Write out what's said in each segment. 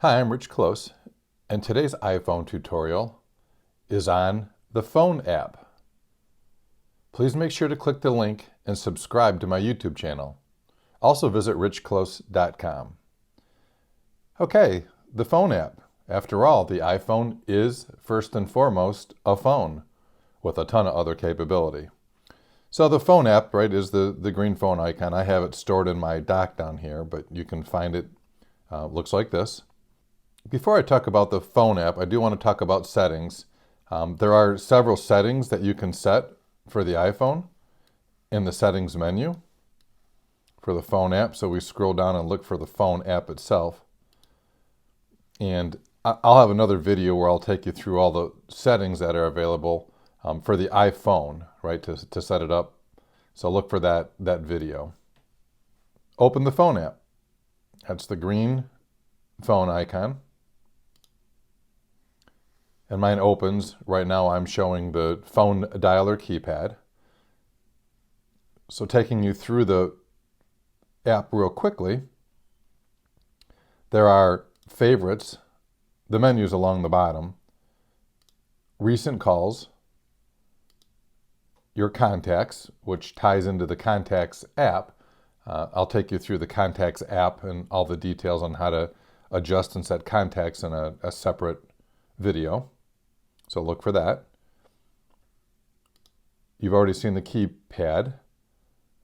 Hi, I'm Rich Close, and today's iPhone tutorial is on the phone app. Please make sure to click the link and subscribe to my YouTube channel. Also visit richclose.com. Okay, the phone app. After all, the iPhone is first and foremost a phone with a ton of other capability. So the phone app, right, is the green phone icon. I have it stored in my dock down here, but you can find it, looks like this. Before I talk about the phone app, I do want to talk about settings. There are several settings that you can set for the iPhone in the settings menu for the phone app. So we scroll down and look for the phone app itself. And I'll have another video where I'll take you through all the settings that are available for the iPhone, right, to set it up. So look for that video. Open the phone app. That's the green phone icon. And mine opens. Right now I'm showing the phone dialer keypad. So taking you through the app real quickly, there are favorites, the menus along the bottom, recent calls, your contacts, which ties into the contacts app. I'll take you through the contacts app and all the details on how to adjust and set contacts in a separate video. So look for that. You've already seen the keypad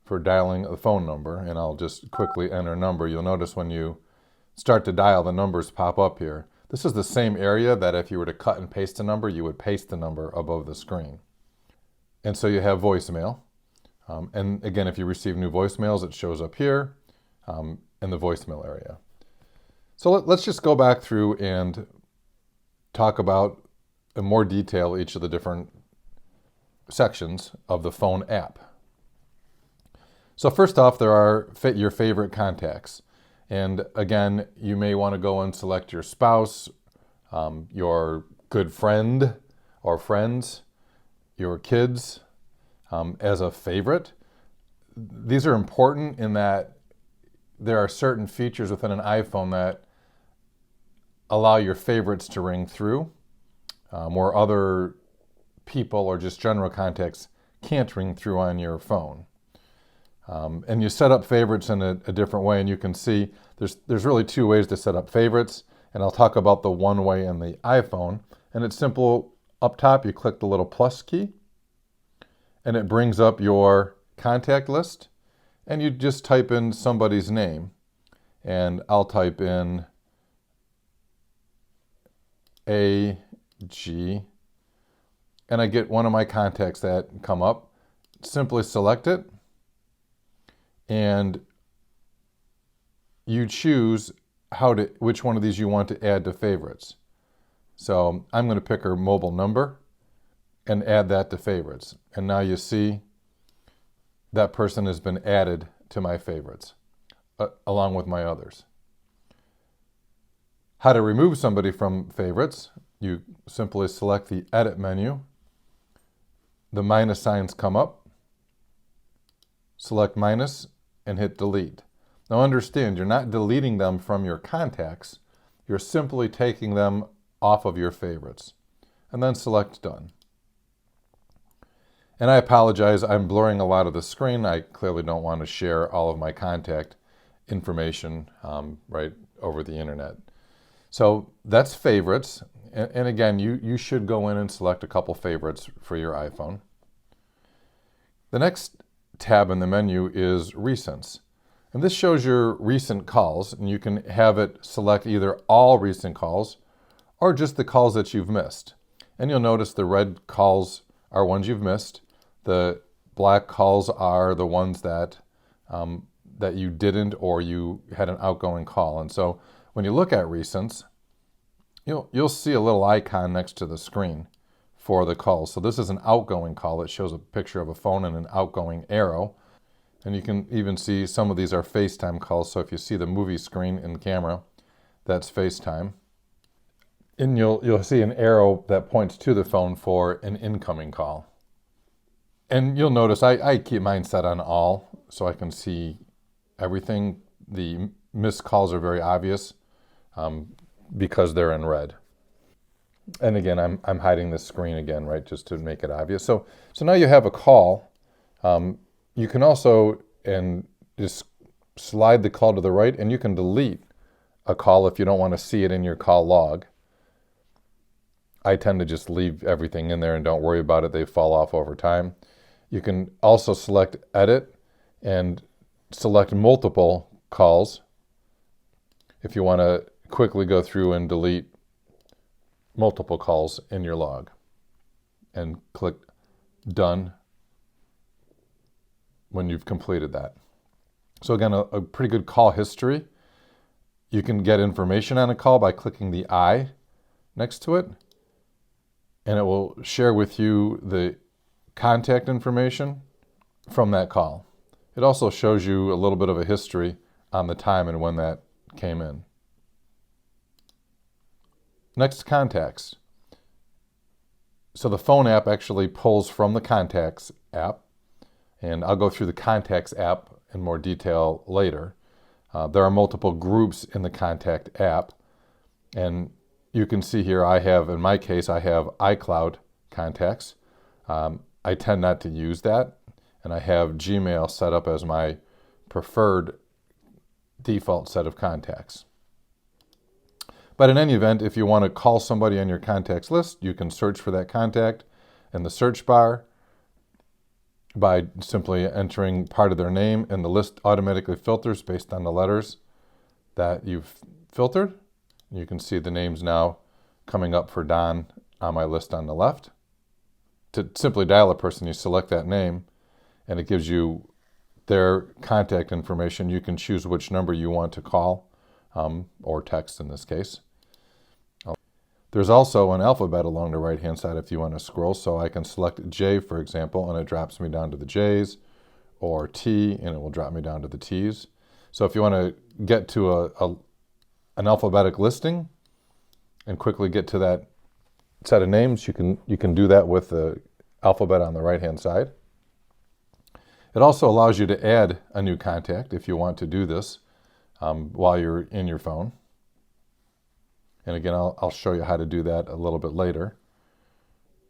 for dialing the phone number, and I'll just quickly enter a number. You'll notice when you start to dial, the numbers pop up here. This is the same area that if you were to cut and paste a number, you would paste the number above the screen. And so you have voicemail. And again, if you receive new voicemails, it shows up here in the voicemail area. So let's just go back through and talk about in more detail each of the different sections of the phone app. So first off, there are your favorite contacts. And again, you may want to go and select your spouse, your good friend or friends, your kids as a favorite. These are important in that there are certain features within an iPhone that allow your favorites to ring through, where other people or just general contacts can't ring through on your phone. And you set up favorites in a different way, and you can see there's really two ways to set up favorites, and I'll talk about the one way in the iPhone. And it's simple. Up top, you click the little plus key, and it brings up your contact list, and you just type in somebody's name, and I'll type in AG, and I get one of my contacts that come up. Simply select it, and you choose which one of these you want to add to favorites. So I'm going to pick her mobile number and add that to favorites. And now you see that person has been added to my favorites, along with my others. How to remove somebody from favorites, you simply select the edit menu. The minus signs come up. Select minus and hit delete. Now understand, you're not deleting them from your contacts. You're simply taking them off of your favorites. And then select done. And I apologize, I'm blurring a lot of the screen. I clearly don't want to share all of my contact information right over the internet. So that's favorites. And again, you should go in and select a couple favorites for your iPhone. The next tab in the menu is recents. And this shows your recent calls, and you can have it select either all recent calls or just the calls that you've missed. And you'll notice the red calls are ones you've missed. The black calls are the ones that you didn't, or you had an outgoing call. And so when you look at recents, you'll see a little icon next to the screen for the calls. So this is an outgoing call. It shows a picture of a phone and an outgoing arrow. And you can even see some of these are FaceTime calls. So if you see the movie screen in camera, that's FaceTime. And you'll see an arrow that points to the phone for an incoming call. And you'll notice I keep mine set on all so I can see everything. The missed calls are very obvious. because they're in red. And again, I'm hiding this screen again, right, just to make it obvious. So now you have a call. You can also just slide the call to the right, and you can delete a call if you don't want to see it in your call log. I tend to just leave everything in there and don't worry about it. They fall off over time. You can also select edit and select multiple calls if you want to quickly go through and delete multiple calls in your log, and click done when you've completed that. So again, a pretty good call history. You can get information on a call by clicking the I next to it, and it will share with you the contact information from that call. It also shows you a little bit of a history on the time and when that came in. Next, contacts. So the phone app actually pulls from the contacts app, and I'll go through the contacts app in more detail later. There are multiple groups in the contact app, and you can see here in my case, I have iCloud contacts. I tend not to use that, and I have Gmail set up as my preferred default set of contacts. But in any event, if you want to call somebody on your contacts list, you can search for that contact in the search bar by simply entering part of their name, and the list automatically filters based on the letters that you've filtered. You can see the names now coming up for Don on my list on the left. To simply dial a person, you select that name, and it gives you their contact information. You can choose which number you want to call, or text in this case. There's also an alphabet along the right-hand side if you want to scroll. So I can select J, for example, and it drops me down to the J's, or T, and it will drop me down to the T's. So if you want to get to an alphabetic listing and quickly get to that set of names, you can do that with the alphabet on the right-hand side. It also allows you to add a new contact if you want to do this while you're in your phone. And again, I'll show you how to do that a little bit later.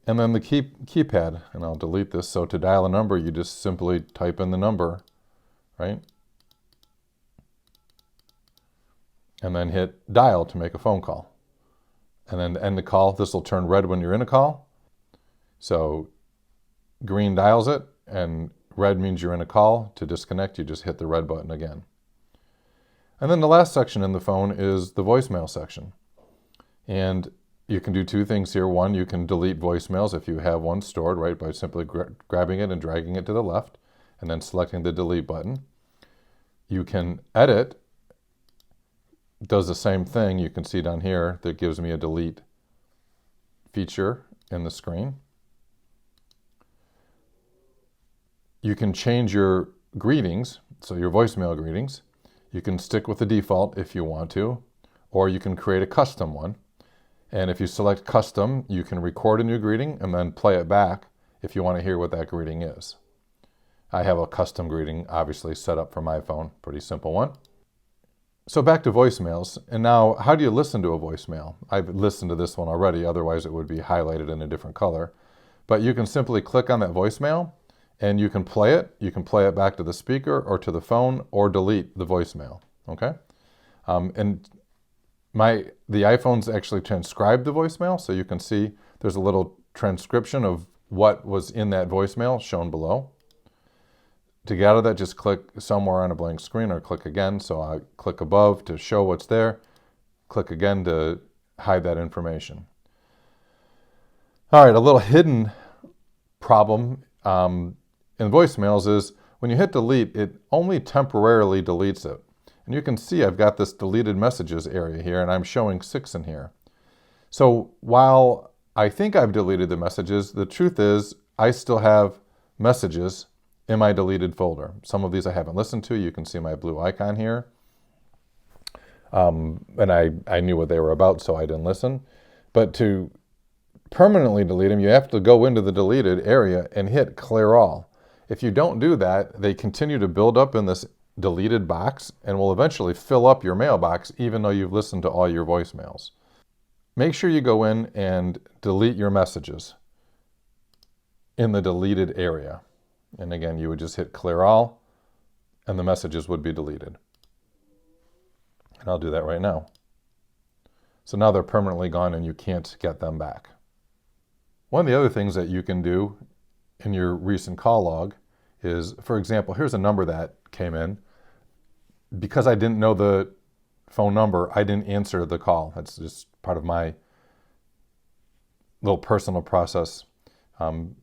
And then the keypad, and I'll delete this. So to dial a number, you just simply type in the number, right? And then hit dial to make a phone call. And then to end the call, this will turn red when you're in a call. So green dials it, and red means you're in a call. To disconnect, you just hit the red button again. And then the last section in the phone is the voicemail section. And you can do two things here. One, you can delete voicemails if you have one stored, right, by simply grabbing it and dragging it to the left and then selecting the delete button. You can edit. It does the same thing. You can see down here that gives me a delete feature in the screen. You can change your greetings, so your voicemail greetings. You can stick with the default if you want to, or you can create a custom one. And if you select custom, you can record a new greeting and then play it back if you want to hear what that greeting is. I have a custom greeting obviously set up for my phone, pretty simple one. So back to voicemails. And now, how do you listen to a voicemail? I've listened to this one already, otherwise it would be highlighted in a different color. But you can simply click on that voicemail and you can play it. You can play it back to the speaker or to the phone, or delete the voicemail, okay? The iPhones actually transcribe the voicemail, so you can see there's a little transcription of what was in that voicemail shown below. To get out of that, just click somewhere on a blank screen or click again. So I click above to show what's there, click again to hide that information. All right, a little hidden problem in voicemails is when you hit delete, it only temporarily deletes it. And you can see I've got this deleted messages area here, and I'm showing 6 in here. So while I think I've deleted the messages, the truth is I still have messages in my deleted folder. Some of these I haven't listened to. You can see my blue icon here. And I knew what they were about, so I didn't listen. But to permanently delete them, you have to go into the deleted area and hit clear all. If you don't do that, they continue to build up in this deleted box and will eventually fill up your mailbox even though you've listened to all your voicemails. Make sure you go in and delete your messages in the deleted area. And again, you would just hit clear all and the messages would be deleted. And I'll do that right now. So now they're permanently gone and you can't get them back. One of the other things that you can do in your recent call log is, for example, here's a number that came in. Because I didn't know the phone number, I didn't answer the call. That's just part of my little personal process. And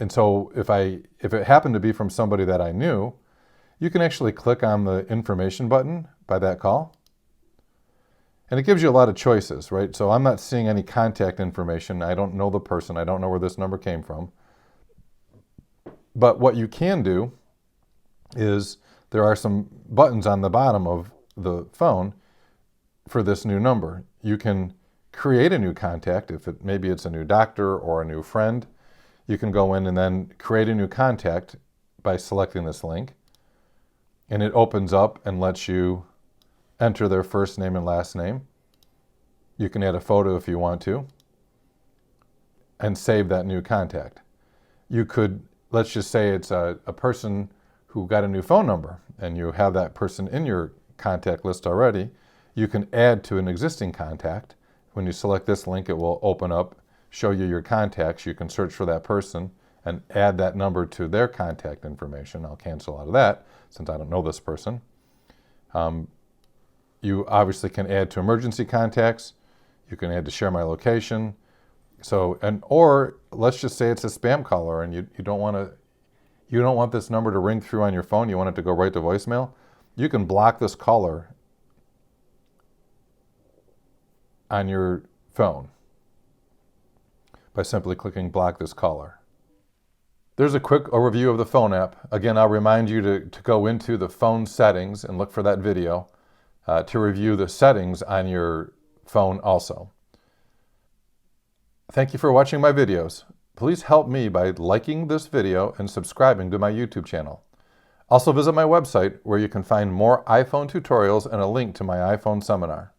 so if it happened to be from somebody that I knew, you can actually click on the information button by that call. And it gives you a lot of choices, right? So I'm not seeing any contact information. I don't know the person. I don't know where this number came from. But what you can do is there are some buttons on the bottom of the phone for this new number. You can create a new contact. Maybe it's a new doctor or a new friend. You can go in and then create a new contact by selecting this link. And it opens up and lets you enter their first name and last name. You can add a photo if you want to and save that new contact. You could, let's just say it's a person who got a new phone number and you have that person in your contact list already. You can add to an existing contact. When you select this link, it will open up, show you your contacts. You can search for that person and add that number to their contact information. I'll cancel out of that since I don't know this person. You obviously can add to emergency contacts. You can add to share my location. Or let's just say it's a spam caller and you don't want this number to ring through on your phone. You want it to go right to voicemail. You can block this caller on your phone by simply clicking block this caller. There's a quick overview of the phone app. Again, I'll remind you to go into the phone settings and look for that video to review the settings on your phone also. Thank you for watching my videos. Please help me by liking this video and subscribing to my YouTube channel. Also visit my website where you can find more iPhone tutorials and a link to my iPhone seminar.